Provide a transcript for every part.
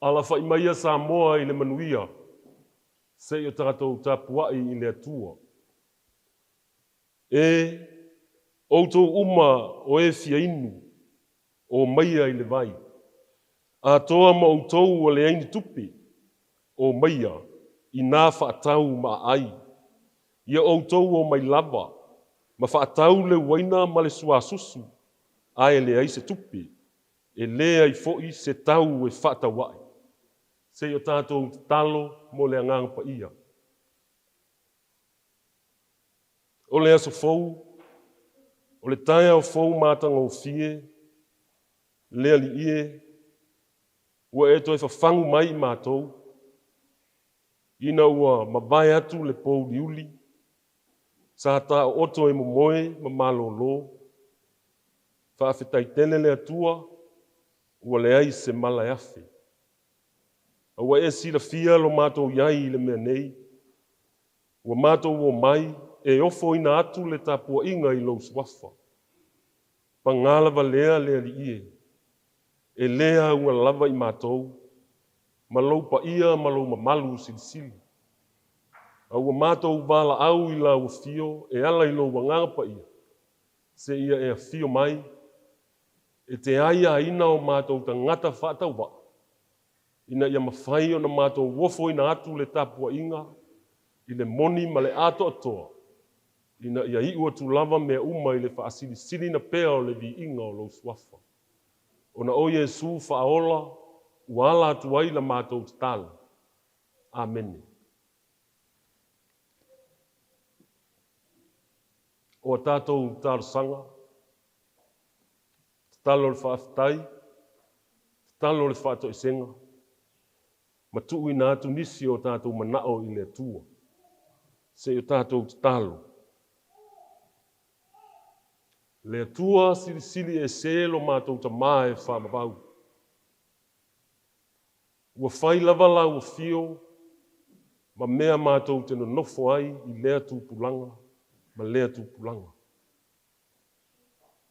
Ala whai maia sa moa i le manuia, se i o tātou Tapuaiga i le atua. Outou uma o fia inu, o maia i le vai. A toa ma outou o le aini tupi, o maia, i nā whaatau ma ai. Ia outou o mai lava, ma whaatau le waina ma le suasusu, ai le ai se tupi, e lea i foi se tau e whaatawai. Se o tātou talo mo le angang pa ia. O le aso fou, o le Taeao fou mātanga o fie, lea li ie, ua e toi whafangu mai mātou, ina ua mawai atu le pou liuli, sa ta oto e momoe ma malolo, whaafetai tele le atua, ua le ai se mala afe. Ua e sila fia lo mātou iai le mea nei. Ua mātou o mai e ofo ina atu le Tapuaiga i lou suafa. Pangalawa lea li ie. E lea ua lava i mātou. Ma lou pa ia ma lou mamalu silisili. Ua mātou wala au i la ua fio e ala i lou wanganga pa ia. Se ia e a fio mai. E te aia ina o mātou tangata whaatau wa. Ina ia mawhai o na mātou wofo ina atu le Tapuaiga, i le moni ma le ato atoa. Ina ia iu atu lava mea uma i le whaasili na pea o le vi inga o lou suafa. Ona o Yesu whaola, uala atu ai la mātou tala. Amen. O tātou tārsanga, talo le whaafetai, talo le whaato isenga, ma tuu ina atu nisi o tātou manao i le atua. Se o tātou talo. Le atua sili e se lo mātou tamā e whamabau. Ua whai lava la ua fio, ma mea mātou te nofo ai i lea tūpulanga, ma lea tūpulanga.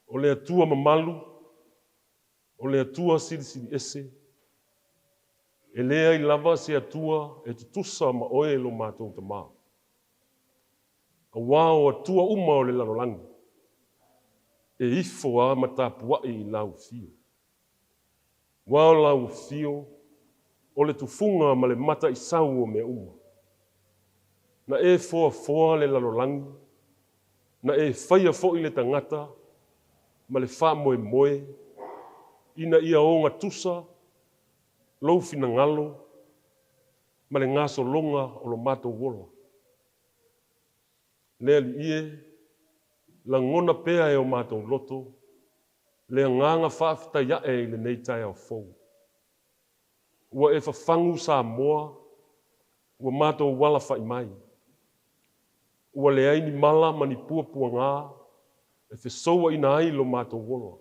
O le atua mamalu, o le atua sili ese, e lea i lava se atua e tutusa ma oe lo mātou tamā. A wao atua uma o le lalolangi. E ifo a ma Tapuaiga i lau fio. Wao lau fio, o le tufunga ma le mata i sau o mea uma. Na e foa le lalolangi, na e whaia fo i le tangata, ma le wha moe, ina ia o ngā tusa, lou fina ngalo, ma le ngaso longa o lo mātou wola. Lea li ie, la ngona pea e o mātou loto, lea nganga whaafita iae i le nei Taeao fou. Ua e whafangu sa moa, ua mātou wala whai mai. Ua le aini mala mani pua ngā, e whesoa ina ai lo mātou wola.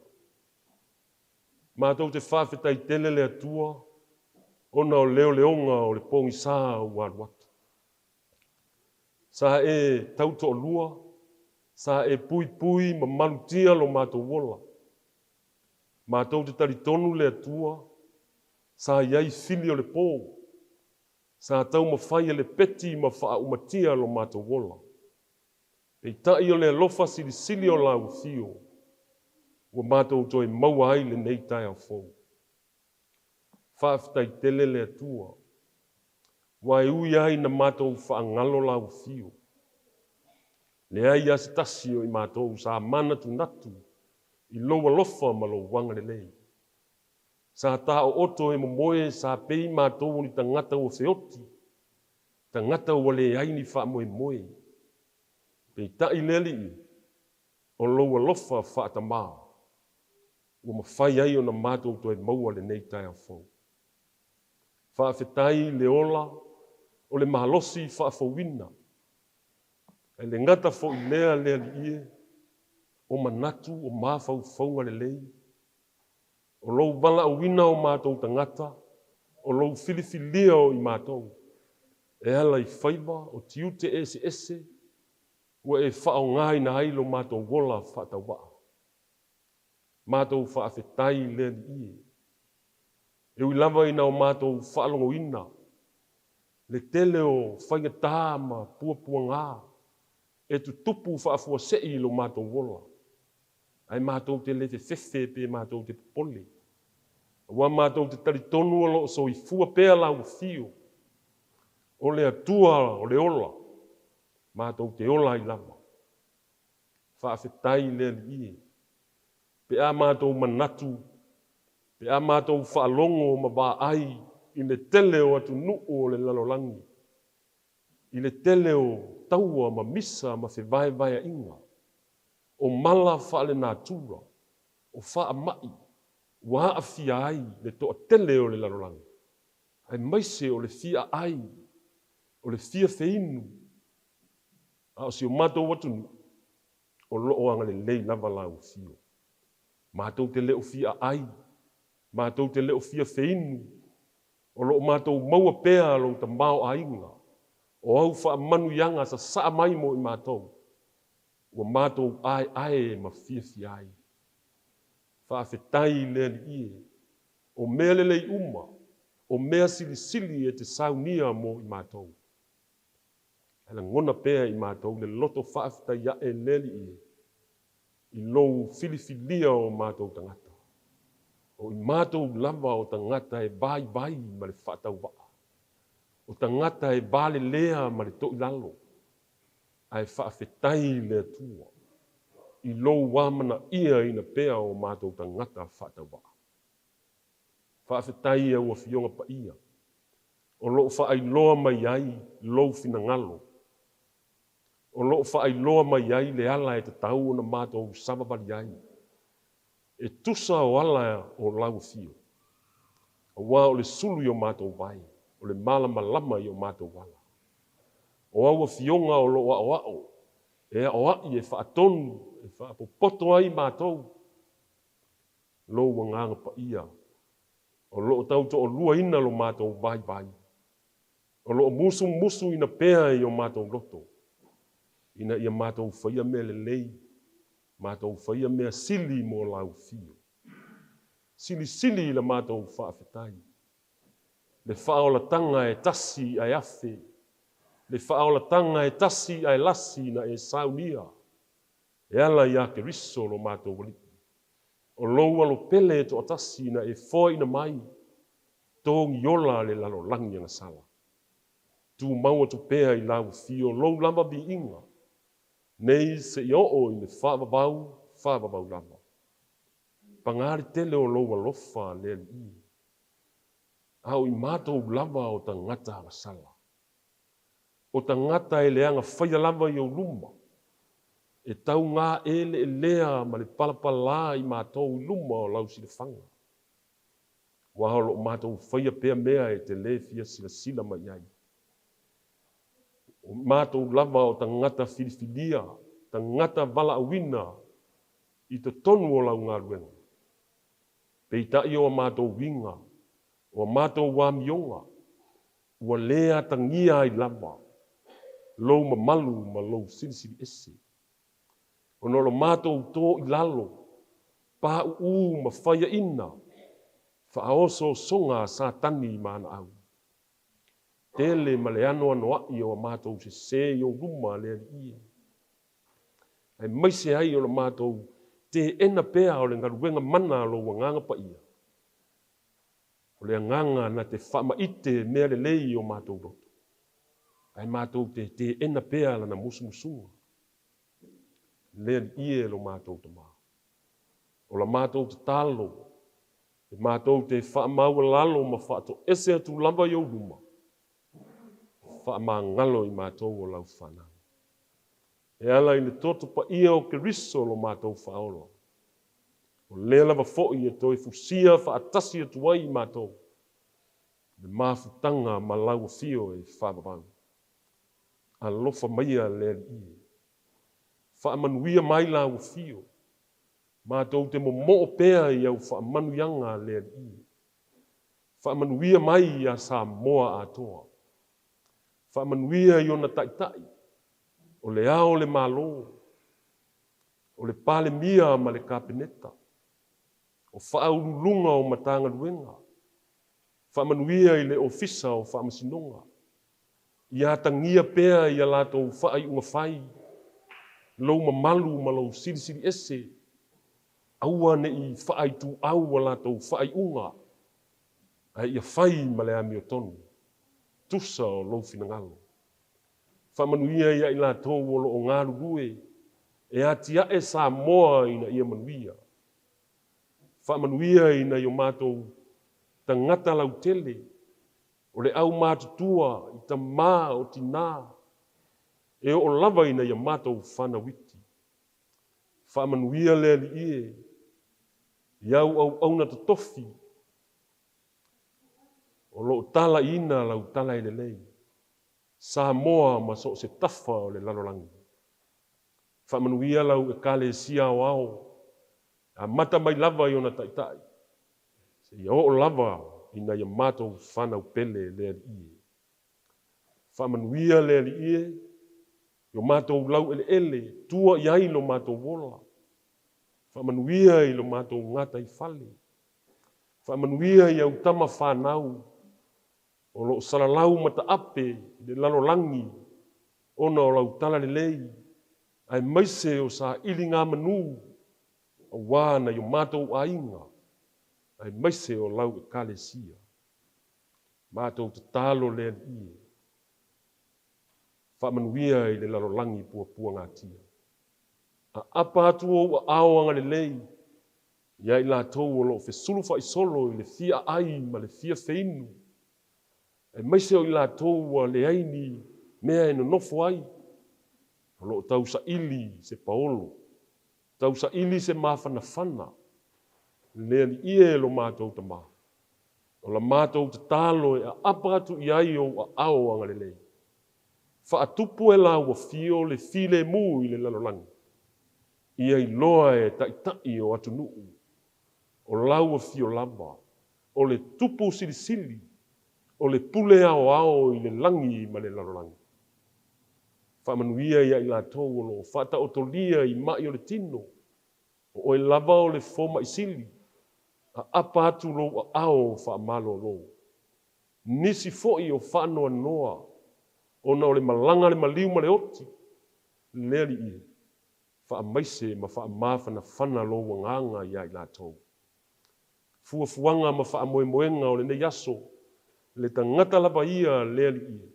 Mātou te whaafita i tele le atua, ona o leo leonga o le pongi sā ua aruatu. Sa e tauto o lua, sa e pui ma malutia lo mātou wola. Mātou te taritonu le atua, sa iai fili o le pō. Sa tau ma whai le peti ma wha umatia lo mātou wola. Pei tai o le alofa sili o lau fio, ua mātou toi maua ai le nei Taeao fou. Whaaftai tele le atua. Wai ui ai na mātou whaangalo lau fio. Le ai ase tasio i mātou sa mana tu natu i loa lofa ma lo wanga le lei. Sa ta o oto e momoe sa pei mātou ni tangata o feoti. Tangata o le ai ni wha moe. Pei tai leli o loa lofa wha atamā. Ua mawhai ai o na mātou toi maua le nei Taeao fou. Whaafetai le ola, o le mahalosi whaafawina. E le ngata fo I lea lea li ie, o manatu o mawhau whaunga le lei. O lou wala o wina o mātou tangata, o lou filifilia o I mātou. E ala I whaiva o tiute ese ese, ua e whao ngai na hailo mātou wola whatau waa. Mātou whaafetai lea li ie. E ui lava ina o mātou whaalongo ina, le tele o whaingatā ma puapua ngā, e tu tupu whaafua sei lo mātou wola. Ai mātou te le te whewhe pe mātou te pole. Wa mātou te taritonu alo so I fua pēa lau fio. O le atua o le ola, mātou te ola I lava. Whaafetai lea li ie. Pe a mātou manatu, pe a mātou whaalongo ma wā ai, I le tele o atu nuu o le lalolangi. I le tele o taua ma misa ma whewai vai inga. O mala whaale nātura, o wha mai, wa a fia ai le toa tele o le lalolangi. Ai maise o le fia ai, o le fia feinu. A o si o mātou watu nu, o loo anga le lei lava lau fio. Mātou te leo fia ai, mātou te leo fia feinu, o loo mātou maua pēa lo ta mau a inga, o au wha manu yanga sa saa mai mo I mātou, o mātou ai ma fia fia ai. Whaafetai lea li ie, o mea lelei uma, o mea sili sili e te saunia mo I mātou. Ela ngona pēa I mātou le loto whaafetai ya e lea li ie, I lou filifilia o mātou tangata. O I mātou lava o tangata e vai ma le whaatau waa. O tangata e vale lea ma le toi lalo. Ai whaafetai lea tua. I lou wamana ia ina pēa o mātou tangata whaatau waa. Whaafetai e ua fionga pa ia. O loo whaailoa mai ai lou fina ngalo. O loo whaailoa mai ai le ala e te tau na mātou samabali ai. E tusa o ala o lau fio. O wā o le sulu I o mātou vai. O le malama lama I o mātou wala. O aua fionga o lo ao. E o ai e whaatonu, e whaapopoto ai mātou. Lou wanganga pa ia. O lo tau to o lua ina lo mātou vai. O lo musu ina pēa I o mātou loto. Ina ia mātou whaia mea le lei. Mātou whaia mea sili mo lau fio. Sili la mātou whaafetai. Le whaolatanga e tasi ai afe. Le whaolatanga e tasi ai lasi na e saunia. E ala ia ke riso lo mātou waliki. O loua lo pele to atasi na e foi na mai. Tōngi yola le lalo langi na sala. Tu maua tu pēa I lau fio lou lama bi inga. Nei se I o I le whaavavau lama. Pangari tele o loua lofa le li. Au I mātou lava o tangata a sala. O tangata e leanga whaia lava I o luma. E tau ngā ele e lea ma le palapala I mātou luma o lau sile whanga. Waholo o mātou whaia pēa mea e te le fia sila mai ai. O mātou lava o tangata filifilia, tangata wala awina, I te tonu o lau ngā ruenga. Peitai o mātou winga, o mātou wāmionga, ua lea tangia I lava, lou mamalu ma lou silisili ese. O nolo mātou tō I lalo, pā ma whaia ina, whaoso songa sa tani mana au. Tele ma le ano ai o mātou se I o ruma le ie. Ai maise ai o le mātou te ena pēa o le ngaruenga mana lo wanganga pa ia. O le nganga na te whamaite mea le lei o mātou roto. Ai mātou te ena pēa lana musumusunga. Le ie lo mātou te maa. O la mātou te talo. E mātou te whaamaua lalo ma whaato ese atu lamba I o ruma. Whaamangalo I mātou o lau whanau. E ala I le toto pa ia o ke riso lo mātou whaolo. O le lava fo'i e toi fusia whaatasi atu ai I mātou. Le mafutanga malau fio e whamabang. A lofa maia le i. Whamanuia mai lau fio. Mātou te mo pēa i au whamanuyanga le i. Whamanuia mai a Samoa atoa. Whamanuia i ona Taitai. O le ao le malo. O le pale mia ma le kapeneta. O whaurulunga o matanga luenga. Whamanuia i le ofisa o whamasinonga. Ia tangia pēa i a lātou whaai unga whai. Lau mamalu ma lau siri ese. Aua ne i whaai tu au a lātou whaai unga. Ai ia whai ma le ami o tonu. Tusa o lau finangalo. Whamanuia ia i lātou o lo o ngāru rue. E atia e Samoa ina ia manuia. Whamanuia ina i o mātou tangata lau tele. O le au mātutua i ta mā o tina. E o lava ina i a mātou whanawiti. Whamanuia le li ie. Iau au na tofi. O lo tala ina lau tala i le lei. Samoa ma so se tafa o le lalolangi. Whamanuia lau e kale sia o ao. A mata mai lava i ona Taitai. Se ia o lava ina ia mātou whanau pele le ie. Whamanuia le ie. Yo mātou lau ele. Tua iai lo mātou wola. Whamanuia i lo mātou ngata i whale. Whamanuia i au tama whanau. O lo salalau mata ape le lalolangi. Ona o lau tala le lei. Ai maise o sa ili ngā manu. A wāna yo mātou ainga. Ai maise o lau e kale sia. Mātou te talo le ie. Whamanuia i le lalolangi pua ngātia. A apa atu o aoanga le lei. Ia i lātou o lo fesulu whai solo i le fia ai ma le fia feinu. E maise o i lātou o le aini mea e no nofo ai. O lo tau sa ili se paolo. Tau sa ili se mawhanawhana. Le li ie lo mātou ta mā. O la mātou te tālo e a apa atu i ai o a aoanga le lei. Whaatupu e la ua fio le file mu i le lalolangi. Ia i loa e Taitai o atu nuu. O lau a fio lava. O le tupu sili. O le pule ao i le langi ma le lalolangi. Whamanuia ia i la tau o lo. Whata otolia i mai o le tino. O e lava o le foma i sili. A apa atu lo a ao whamalo lo. Nisi foi o whanoa noa. Ona o le malanga le maliu ma le oti. Lea li ie. Wha maise ma wha mawhana whana lo wanganga ia i la tau. Fuafuanga ma wha moenga o le nei aso. Le tangata lava ia lea li ie.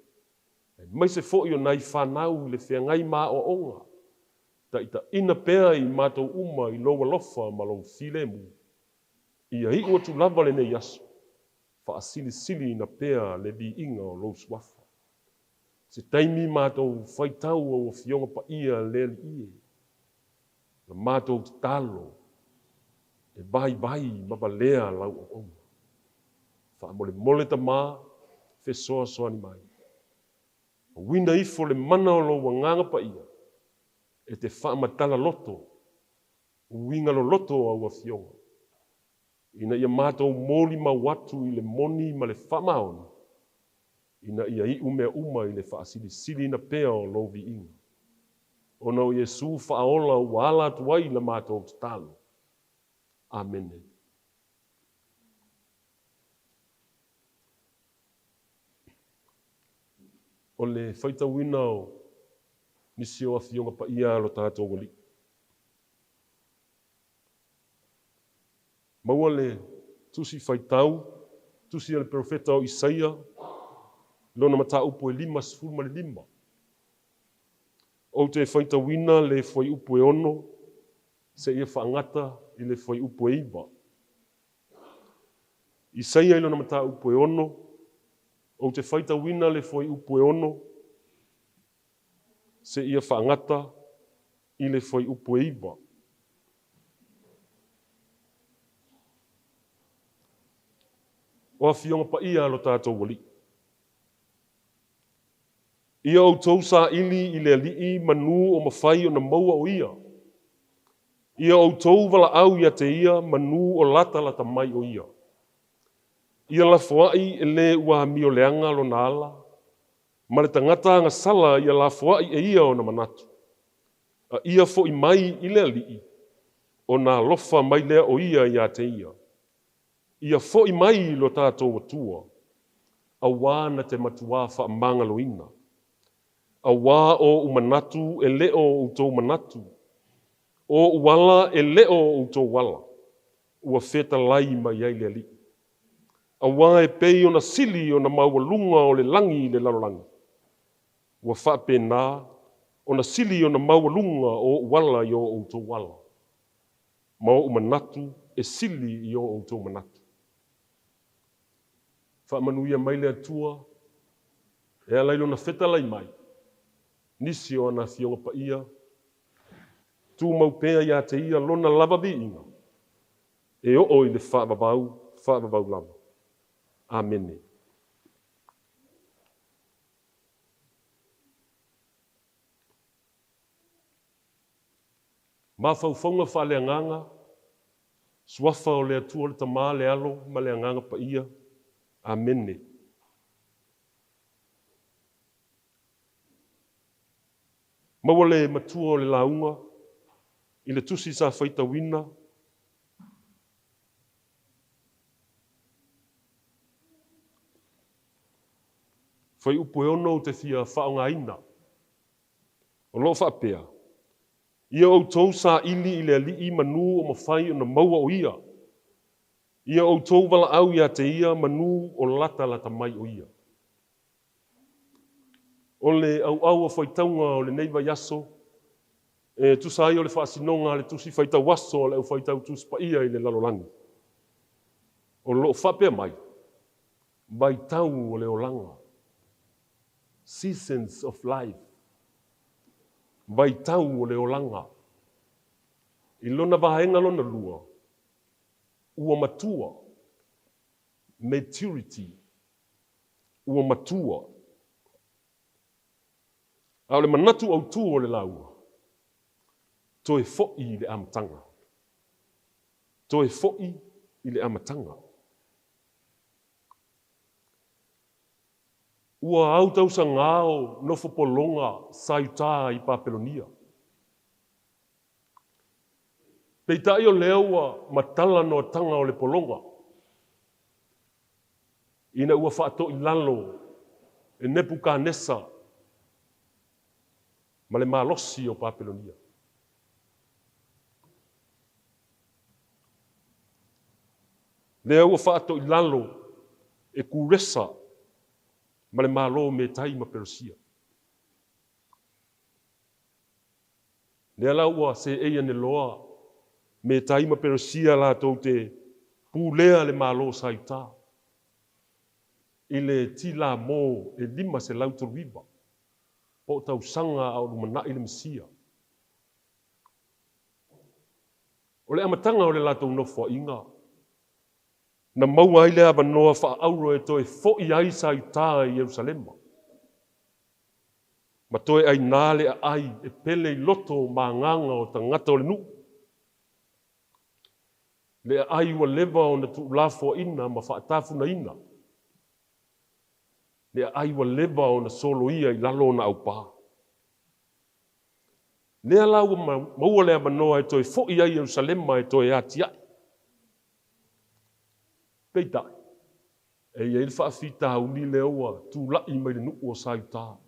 Maise foi o nai whanau le whiangai mā o onga. Ta ita ina pēa i mātou uma i loa lofa ma lo filemu. Ia hi ua tu lava le nei aso. Wha sili ina pēa le bi inga o lo swafa. Se taimi mātou whaitau o fionga pa ia le li ie. Na mātou te talo. E vai mabalea lau o onga. Wha mole ta mā, fe soa ni mai. Wina ifo le mana o lo wanganga pa ia. E te wha matala loto. Winga lo loto au a fionga. Ina ia mātou moli ma watu i le moni ma le wha maoni. Ina ia i umea uma i le wha sili na pea o lo vi inga. Ona o Yesu whaola ua ala tuai la mātou te talo. Amen. O le whaita wina o nisi o a fionga pa ia lo tātou wali. Maua le tusi whaitau, tusi le profeta o Isaia, lona mata upo e 5:5. O te whaita wina le whai upo e ono, se ia whaangata i le whai upo e iba. Isaia i lona mata upo e ono, o te whaita wina le whai upo e ono, se ia whaangata i le whai upo e iba. o fionga pa ia lo tātou wali. Ia o tau sa ili i le alii manu o mawhai o na maua o ia. Ia o tau wala au ia te ia manu o lata mai o ia. Ia la fuai e le ua mi o leanga lo na ala. Ma le tangata anga sala ia la fuai e ia o na manatu. A ia fo i mai i le alii. O na lofa mai lea o ia te ia. Ia fo i mai lo tātou atua. A wā na te matua wha manga loina. A wā o umanatu e leo o tō manatu. O uala e leo o tō wala. Ua feta lai mai ai le ali. A wā e pei o na sili o na maua lunga o le langi le lalolangi. Ua wha pēnā o na sili o na maua lunga o uala i o tō wala. Ma o umanatu e sili i o tō manatu. Wha manuia mai le atua. E alailo na feta lai mai. Nisi o ana fionga pa ia. Tu mau pēa ia te ia lona lava vi inga. E o i le whaababau lava. Amene. Ma whauwhaunga wha le anganga. Suafa o le atua le tamā le alo ma le anganga pa ia. Amene. Maua le matua o le launga, i le tusi sa whaita wina. Whai upu e ono te fia whaonga ina. O lo whaapea. Ia o tau sa ili i le alii manu o mawhai o na maua o ia. Ia o tau wala au ia te ia manu o lata mai o ia. O le au a whaitaunga o le neiva yaso, e tusai o le whaasinonga le tusi whaita waso o le au whaitau tusi pa ia i le lalolangi. O lo whapea mai, vai tau o le olanga. Seasons of life. Vai tau o le olanga. I lona vahenga lona lua. Ua matua. Maturity. Ua matua. Au le manatu au tu o le laua. Toe fo'i i le amatanga. Toe fo'i i le amatanga. Ua au tau sa ngāo nofo polonga saitā i Papelonia. Peitai o leua matala no tanga o le polonga. Ina ua whaato i lalo e Nebukanesa ma le malosi o Papelonia. Lea ua whaato i lalo e Kuresa ma le malo me tai ma Perusia. Lea la ua se eia ne loa me tai ma Perusia la tau te pulea le malo saita. I le tila mo e lima se lauto riba. Po tau sanga au lumana i le Mesia. O le amatanga o le lato nofo inga. Na maua i le abanoa wha auro e toe fo'i ai saita i Jerusalema. Ma toe ai nāle a ai e pele i loto ma nganga o tangata o le nu. Le ai ua leva o na tu lafo ina ma whaatafuna ina. Le ai ua leva o na solo ia i lalo na au pā. Lea la ua maua lea manoa e toi fo'i ai Jerusalema e toi ati ai. Peitai. E ia il whaafita hauni lea ua tu lai mai le nuku o saita.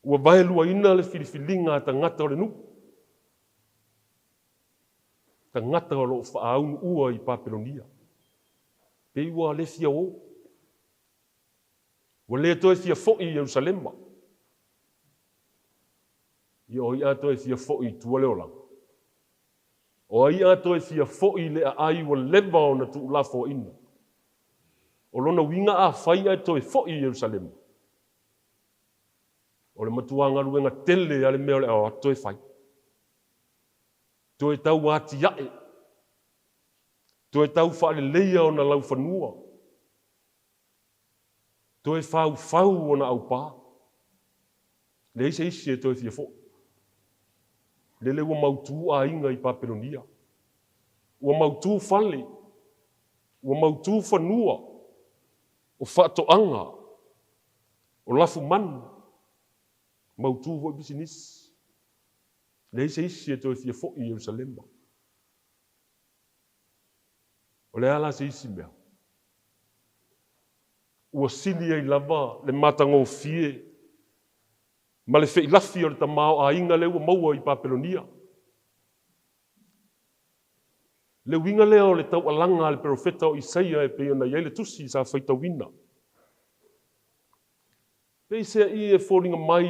Ua vai lua ina le filifilinga tangata o le nuku. Tangata o lo whaaunu ua i Papelonia. Pei ua le fia o. Ua lea toi fia fo'i Jerusalema. I o ia toi fia fo'i tua leo langa. O ia toi fia fo'i le a ai ua leva o na tu lafo ina. O lona winga a whai ai toi fo'i Jerusalema. O le matuanga ruenga tele ale mea le a toi whai. Toi tau ati iae. Toe tau whaaleleia o na lau whanua. Toe whau o na au pā. Le ise isi e toe fia fo. Le ua mautu a inga I Papelonia. Ua mautu whale. Ua mautu whanua. O whaatoanga. O lafu manu. Mautu hoi business. Le ise isi e toe fia fo I Jerusalema. O le ala se isi mea. Ua sili ai lava le matango fie. Ma le fei lafi o le tamao a inga le ua maua I Papelonia. Le winga lea o le tau alanga le profeta o Isaia e pe ona iai le tusi sa whaita wina. Pei sea I e fōringa mai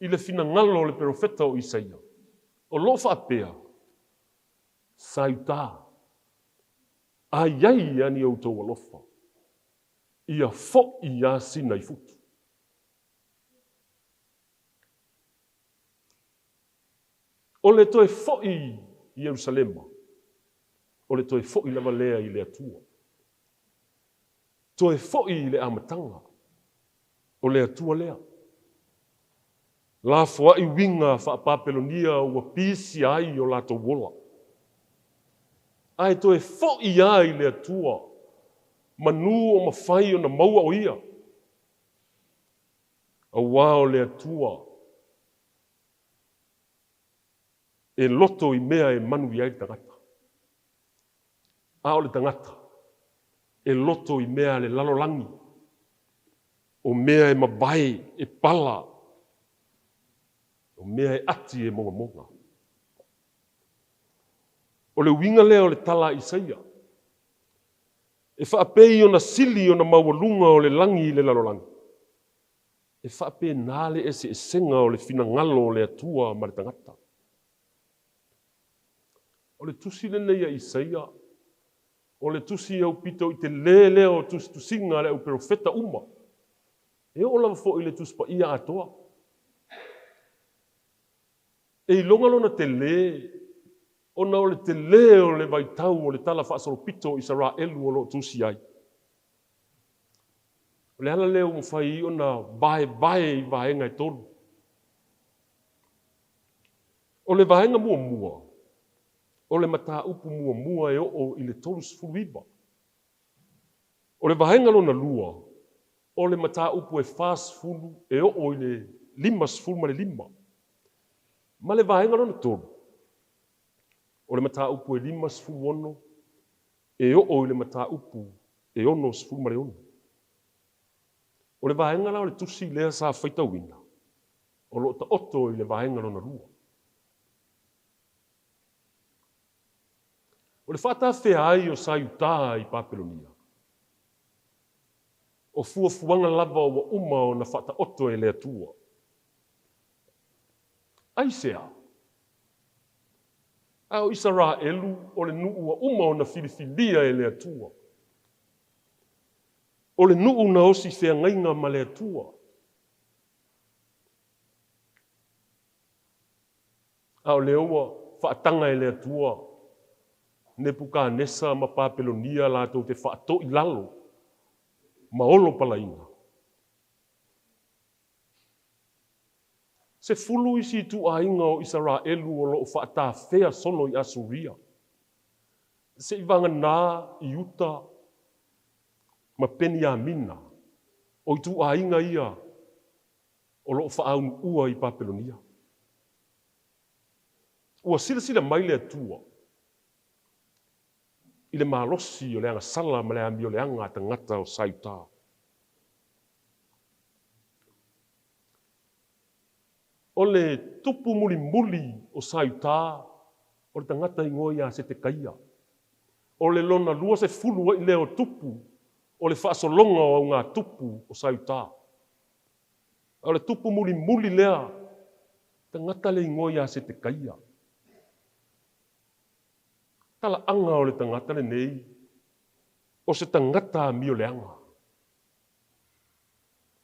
I le fina ngalo le profeta o Isaia. O lo whaapea. Sauta. A iai ani au tau alofa. Ia fo ia sina I futu. O le toe fo I Jerusalema. O le toe fo I lava lea I le atua. Toe fo I le amatanga. O le atua lea. La fua I winga wha Papelonia ua pisi ai o lato wola. Ai toe fo I ai le atua. Manu o mawhai o na maua o ia. A wao le atua. E loto I mea e manu I ai tangata. A o le tangata. E loto I mea le lalolangi. O mea e mabai e pala. O mea e ati e monga monga. O le winga lea o le tala Isaia. E whaapei o na sili o na mawalunga o le langi I le lalolangi. E whaapei nale e se senga o le fina ngalo o le atua ma le tangata. O le tusi le nei a Isaia. O le tusi au pito I te lele o tusinga le au profeta uma. E o lava fo I le tuspa ia atoa. E I longa lona te le. O na o le te le o le vaitau o le tala whaasoro pito I Israelu o lo tusi ai. O le ala leo mwhai o na bae I vahenga I tolu. O le vahenga mua mua. O le mata upu mua mua e o I le tolu sfuruiba. O le vahenga lona lua. O le mata upu e fas fulu e o I le lima sfulu ma le lima. Ma le vahenga lona tolu. O le mata upu e lima sfulu ono. E o I le mata upu e ono sfulu ma le ono. O le vahenga la o le tusi lea sa whaita wina. O lo ta oto I le vahenga lona lua. O le whata whea ai o Sauta I Papelonia. O fuafuanga lava o uma o na whata oto e le atua. Ai sea. Au Israelu o le nuu o uma o na filifilia e le atua. O le nuu na osi whea ngainga ma le atua. Au le oa whaatanga e le atua. Ne puka nesa ma Papelonia la tau te whaato I lalo. Ma olo palainga. Se fulu isi tu ainga o Israelu o lo whaata whea sono I Asuria. Se ivanga nā I Uta ma Peniamina. O I tu ainga ia o lo whaaunu ua I Papelonia. Ua sila mai le atua. I le malosi o le anga sala ma le ambi o le anga tangata o Sauta. O le tupu muli o Sauta o le tangata ingoia se te kaia. O le lona lua se fulu I leo tupu o le whaasolonga o ngā tupu o Sauta. O le tupu muli lea tangata le ingoia se te kaia. Tala anga o le tangata le nei, o se tangata mi o le anga.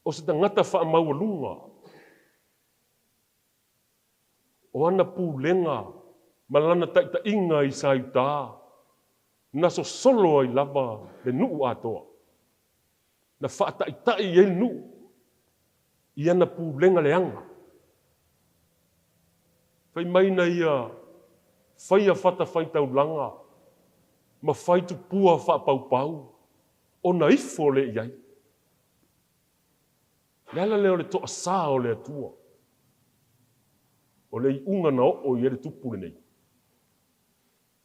O se tangata wha maua O ana pūlenga, malana taita inga I Sauta, na so solo ai lava le nuu atoa. Na whaataitai e nuu. Ia na pūlenga leanga. Whai maina ia whaia whata whai taulanga. Ma whai tu pua whapaupau. O na ifo le iai. Lala leo le toa saa o le atua. O le i unga na o i ele tupu le nei.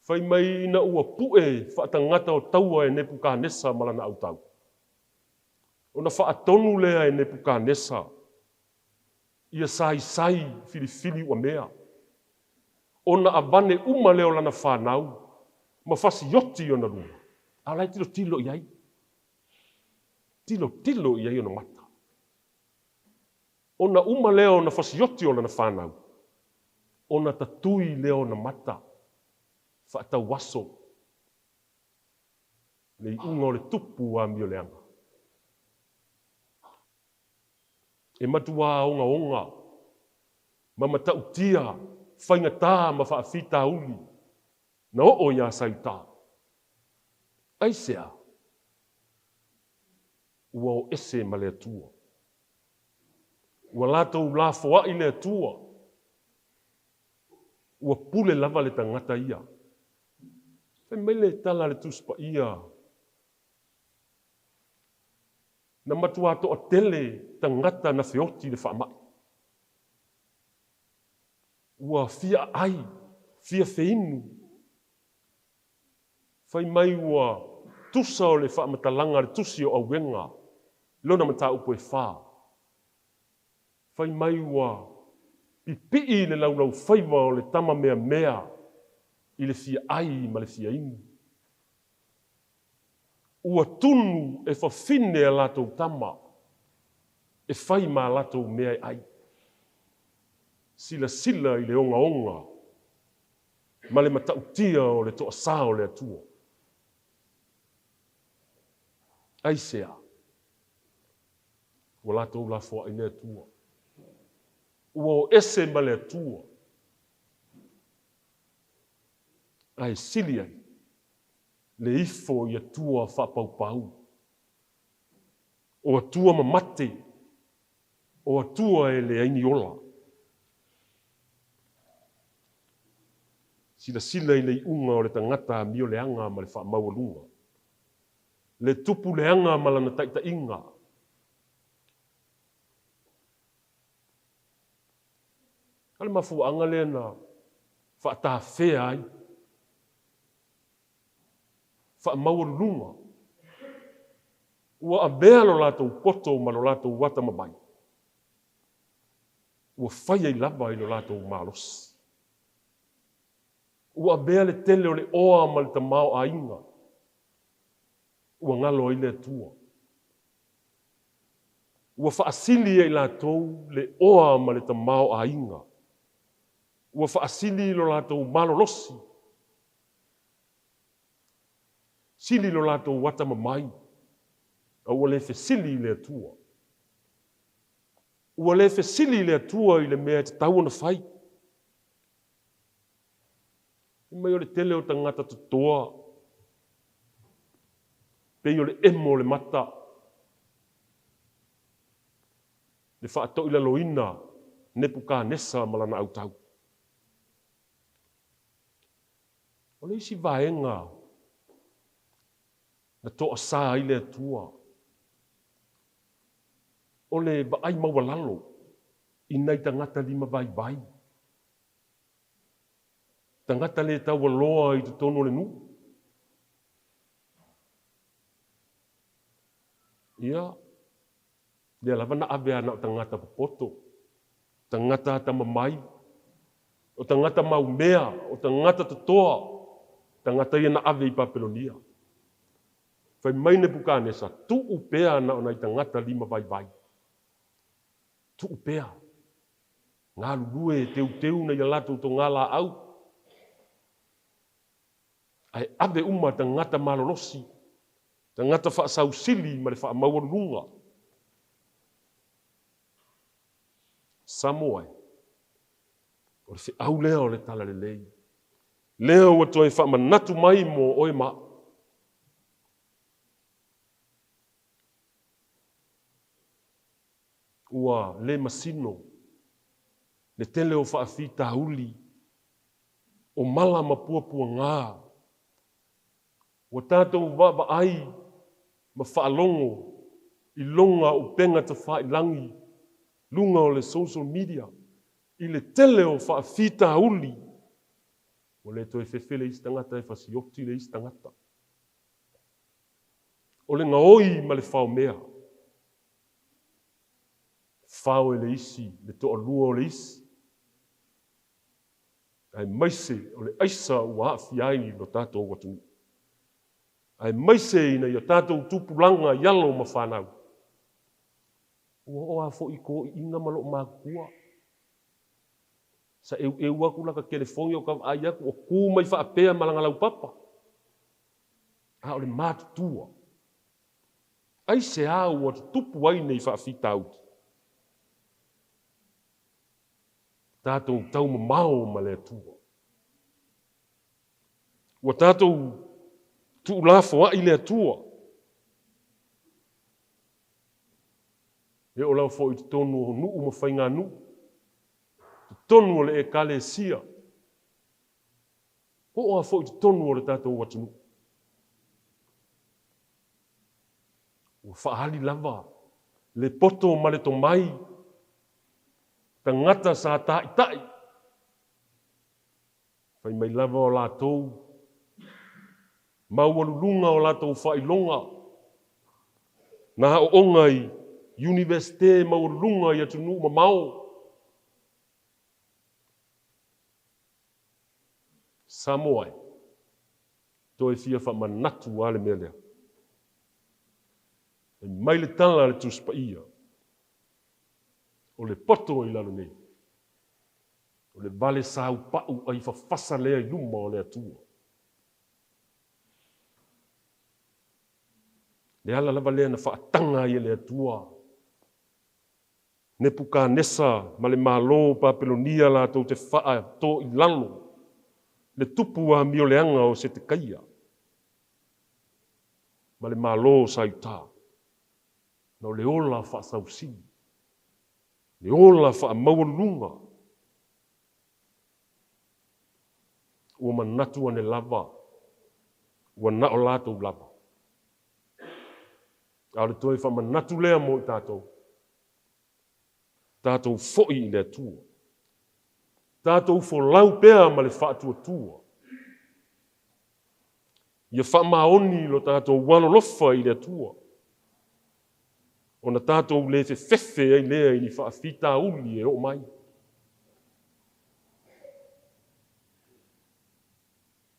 Whai mai na ua pue whaatangata o taua e nepu ka nesa malana au tau. O na whaatonu lea e nepu ka nesa. Ia sai fili ua mea. O na avane uma leo lana whanau. Ma whasi yoti o na luna. Alai tilo iai. Tilo iai o na mata. O na uma leo na whasi yoti o lana whanau. O na tatui leo na mata. Whaatau waso. Le unga o le tupu a mio leanga. E matua onga. Ma matau tia. Whainga tā ma whaafita uli. Na o ia saita. Aisea. Ua o ese ma le atua. Ua latou la foa i le atua. Ua pule lava le tangata ia. Whai mele tala le tuspa ia. Na matua to a tele tangata na feoti le whaamai. Ua fia ai, fia feinu. Whai mai ua tusa o le whaamatalanga le tusi o auenga. Lona mata upo e wha. Whai mai ua pipii le laulau whaiva o le tama mea. I le fia ai ma le fia inu. Ua tunu e whawhine a latou tama. E whai ma latou mea ai. Sila i le onga. Ma le matautia o le toa saa o le atua. Aisea. Ua latou la foa i le atua. Ua o ese ma le atua. Ai sili ai. Le ifo i atua whapaupau. O atua mamate. O atua e le aini ola. Sila i le unga o le tangata mio leanga ma le whaamaua. Le tupu leanga ma lana taitainga. Kale mafuanga le na whaatawhea ai. Whaamaua. Ua abea lo latou poto ma lo latou wata mabai. Ua whaia i lava i lo latou malos. Ua bea le tele o le oa ma le tamao a inga. Ua ngalo i le atua. Ua whaasili i latou le oa ma le tamao a inga. Ua whaasili lo latou malolosi. Sili lo latou wata mamai. Ua le fesili i le atua. Ua le fesili i le atua i le mea te tau na whai. Mai o le tele o tangata tutoa. Pei o le emo le mata. Le whaato ila loina. Nepu ka nesa malana au tau. O le isi vaenga. Na toa saa i le atua. O le vaai mawalalo. Inai tangata lima vai. Tangata le tau loa i te tono le nu. Ia. Ia lava na avea na o tangata popoto. Tangata ata mamai. O tangata maumea. O tangata totoa. Tangata ia na ave i papelonia. Whai maine pukanesa. Tu upea na o nai tangata lima vai. Tu upea. Ngā lulue teu na ia latu to ngala au. Ai ave uma tangata malolosi. Tangata whaasausili ma le whaamaurunga. Samoa. O le whiau lea o le tala le lei. Lea ua toi whaamanatu mai mo oe ma. ua le masino, le tele o whaafita uli, o mala mapuapua ngā. Ua tātou waba ai, ma whaalongo, i longa o penga ta whailangi, lunga o le social media, i le tele o whaafita uli, o le toi whewhele isi tangata e whasioti le isi tangata. O le ngaoi ma le whao mea. Whao e le isi, le toa lua o le isi. Ai maise o le aisa ua haafi ai lo tātou watu. Ai maise ina i o tātou tupulanga yalo ma whanau. Ua oa fo i ko i inga malo mākua. Sa eu aku laka telefongi o ka ai aku o ku mai whaapea malangalau papa. A o le mātutua. Ai se au o tupu ai nei whaafita auti. Tātou tau mao ma le atua. Ua tātou tuulafo ai le atua. E o lau fo i te tonu o nuu ma whainga nuu. Te tonu o le e kale sia. Ho oa fo i te tonu o le tātou watunu. Ua whaahali lava. Le poto ma le to mai. Tangata sa taitai. Whai mai lava o lātou. Maualulunga o lātou whailonga. Nā o ongai, universite maualulunga i atunu ma mau. Samoai. Toi fia whamanatu ale mea lea. E mai le tala le tuspa ia. O le poto i lalo nei. O le vale sau pau ai whawhasa lea i luma o le atua. Le ala lava lea na whaatanga i le atua. Ne puka nesa ma le malo papelonia la tau te whaa to i lalo. Le tupu a mio leanga o se te kaia. Ma le malo sa i tā. Na o le ola wha sausi. Le ola wha maurunga. Ua manatu ane lava. Ua na o lātou lava. A le toi wha manatu lea mo i tātou. Tātou foi i le atua. Tātou Fualau pea ma le whaatua tua. Ia wha maoni lo tātou wano lofa i le atua. O na tātou le whewhe ai lea i ni whaafita uli e o mai.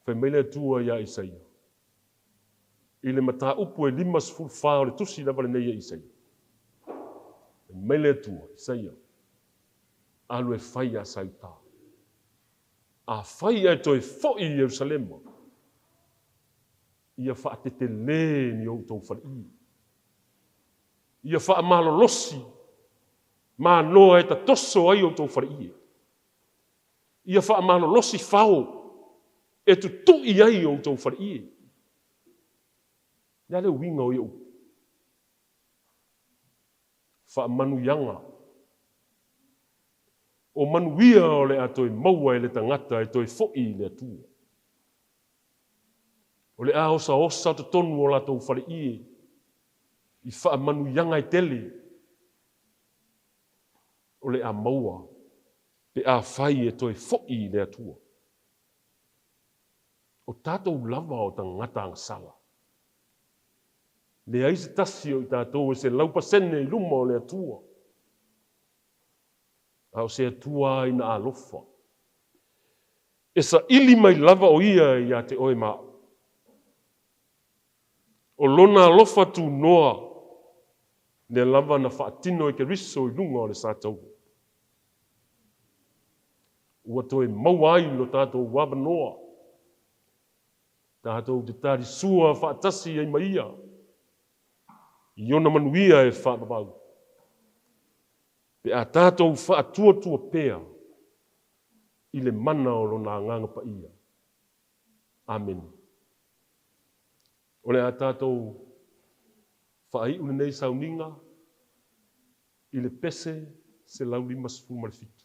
Whai mai le atua ia Isaia. I le mata upu e 5 o le tusi lava le nei e Isaia. Whai mai le atua, Isaia. Alu e whai a sautaa. A whai e toi foi i Jerusalema. Ia whaatete le ni o tau whari. Ia wha malolosi. Ma noa e ta toso ai o tau whari. Ia wha malolosi whao. E tu tui ai o tau whari. Ia le winga o iau. Wha manu yanga. O manuia o le atoi maua e le tangata e toi foi le atua. O le a osa te tonu o la tau whari i wha manuianga e tele. O le a maua pe a whai e toi foi le atua. O tātou lava o tangata angsala. Le aise tasi o i tātou e se laupasene i luma o le atua. Au se atua ina alofa. E sa ili mai lava o ia i a te oe maa. O lona alofa tu noa. Ne lava na whaatino e ke riso i lunga o le sātou. Ua toi mauai lo tātou waba noa. Tātou te tāri sua whaatasi ei maia. I ona manuia e whaapapau. Pe a tātou whaatua pēa i le mana o lona nganga pa ia. Amen. O le a tātou whaai une nei sauninga, i le pese se lau 5.5.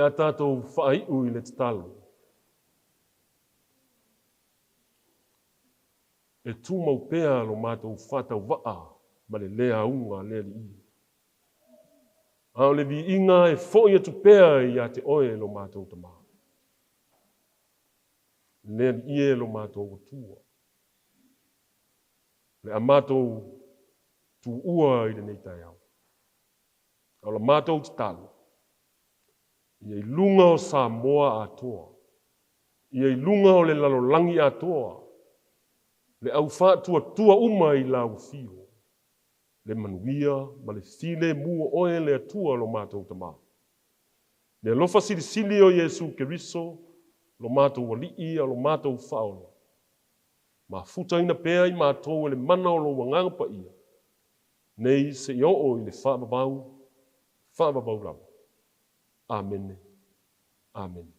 a tātou whaiu I le talo. E tūmau pēa lo mātou whātau waa, ma le lea unga le li. Ao le vi inga e fōi atu pēa I a te oe lo mātou tama. Le li e lo mātou tua. Le a mātou tu ua I le nei Taeao. Ao la mātou te talo. Ia I lunga o Samoa atoa. Ia I lunga o le lalolangi atoa. Le au whātua tua uma I lau fio. Le manuia, ma le file mua oe le atua lo mātou tama. Le alofa sili o Yesu Keriso, lo mātou walii a lo mātou whaola. Ma futa ina pēa I mātou le mana o lo wangangpa ia. Nei se I o I le whaababau lau. Amen. Amen.